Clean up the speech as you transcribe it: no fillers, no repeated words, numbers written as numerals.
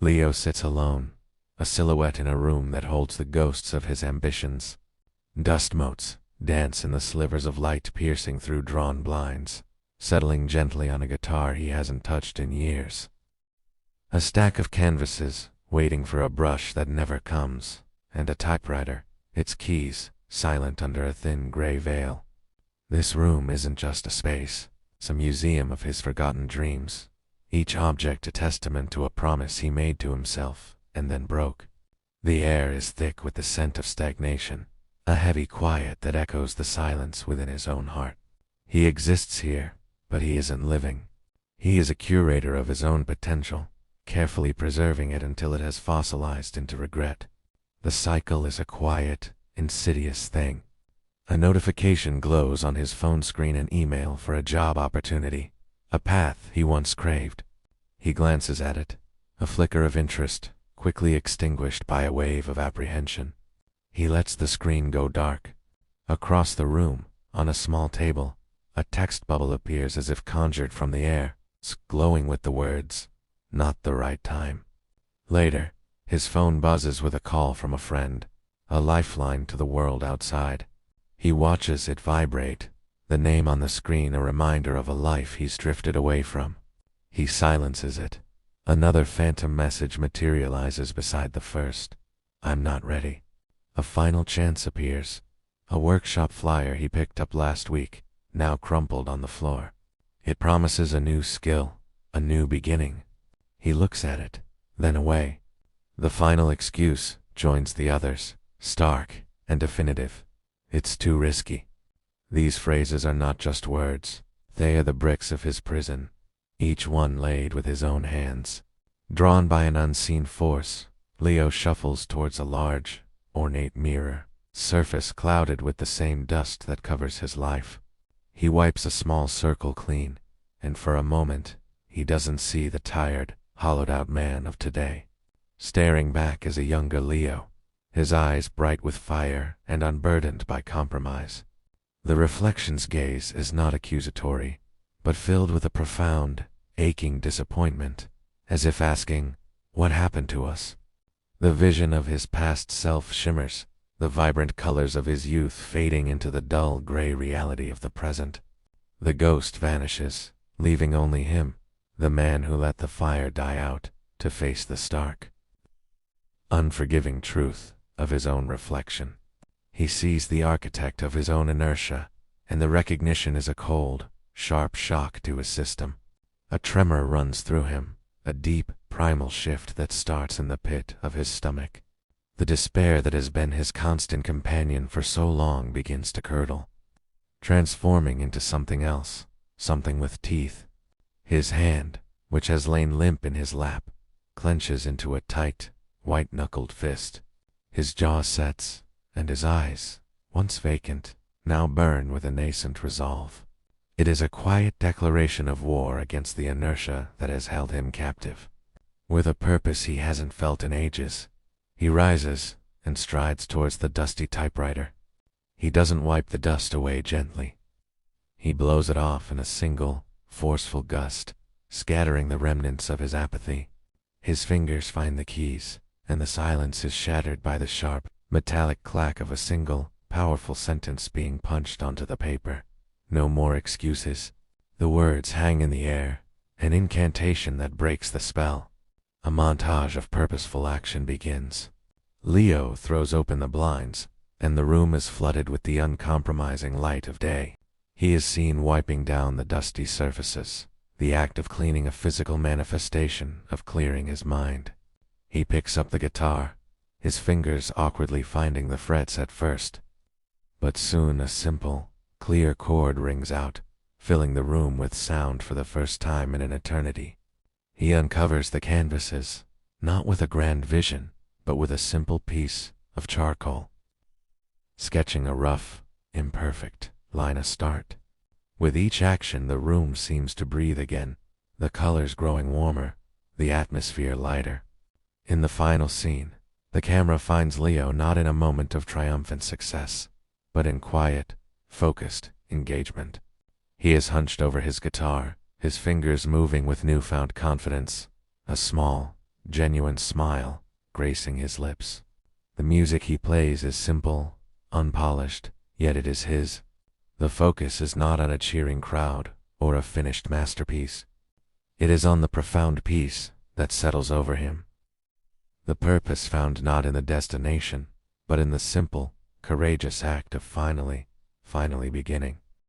Leo sits alone, a silhouette in a room that holds the ghosts of his ambitions. Dust motes dance in the slivers of light piercing through drawn blinds, settling gently on a guitar he hasn't touched in years. A stack of canvases, waiting for a brush that never comes, and a typewriter, its keys, silent under a thin gray veil. This room isn't just a space, it's a museum of his forgotten dreams, each object a testament to a promise he made to himself, and then broke. The air is thick with the scent of stagnation, a heavy quiet that echoes the silence within his own heart. He exists here, but he isn't living. He is a curator of his own potential, carefully preserving it until it has fossilized into regret. The cycle is a quiet, insidious thing. A notification glows on his phone screen, an email for a job opportunity, a path he once craved. He glances at it, a flicker of interest, quickly extinguished by a wave of apprehension. He lets the screen go dark. Across the room, on a small table, a text bubble appears as if conjured from the air, glowing with the words, "Not the right time." Later, his phone buzzes with a call from a friend, a lifeline to the world outside. He watches it vibrate, the name on the screen a reminder of a life he's drifted away from. He silences it. Another phantom message materializes beside the first. "I'm not ready." A final chance appears, a workshop flyer he picked up last week, now crumpled on the floor. It promises a new skill, a new beginning. He looks at it, then away. The final excuse joins the others, stark and definitive. "It's too risky." These phrases are not just words, they are the bricks of his prison, each one laid with his own hands. Drawn by an unseen force, Leo shuffles towards a large, ornate mirror, surface clouded with the same dust that covers his life. He wipes a small circle clean, and for a moment, he doesn't see the tired, hollowed-out man of today. Staring back is a younger Leo, his eyes bright with fire and unburdened by compromise. The reflection's gaze is not accusatory, but filled with a profound, aching disappointment, as if asking, "What happened to us?" The vision of his past self shimmers, the vibrant colors of his youth fading into the dull gray reality of the present. The ghost vanishes, leaving only him, the man who let the fire die out, to face the stark, unforgiving truth of his own reflection. He sees the architect of his own inertia, and the recognition is a cold, sharp shock to his system. A tremor runs through him, a deep, primal shift that starts in the pit of his stomach. The despair that has been his constant companion for so long begins to curdle, transforming into something else, something with teeth. His hand, which has lain limp in his lap, clenches into a tight, white-knuckled fist. His jaw sets, and his eyes, once vacant, now burn with a nascent resolve. It is a quiet declaration of war against the inertia that has held him captive. With a purpose he hasn't felt in ages, he rises and strides towards the dusty typewriter. He doesn't wipe the dust away gently. He blows it off in a single, forceful gust, scattering the remnants of his apathy. His fingers find the keys, and the silence is shattered by the sharp, metallic clack of a single, powerful sentence being punched onto the paper. No more excuses. The words hang in the air, an incantation that breaks the spell. A montage of purposeful action begins. Leo throws open the blinds, and the room is flooded with the uncompromising light of day. He is seen wiping down the dusty surfaces, the act of cleaning a physical manifestation of clearing his mind. He picks up the guitar, his fingers awkwardly finding the frets at first. But soon a simple, clear chord rings out, filling the room with sound for the first time in an eternity. He uncovers the canvases, not with a grand vision, but with a simple piece of charcoal, sketching a rough, imperfect line of start. With each action the room seems to breathe again, the colors growing warmer, the atmosphere lighter. In the final scene, the camera finds Leo not in a moment of triumphant success, but in quiet, focused engagement. He is hunched over his guitar, his fingers moving with newfound confidence, a small, genuine smile gracing his lips. The music he plays is simple, unpolished, yet it is his. The focus is not on a cheering crowd or a finished masterpiece. It is on the profound peace that settles over him. The purpose found not in the destination, but in the simple, courageous act of finally beginning.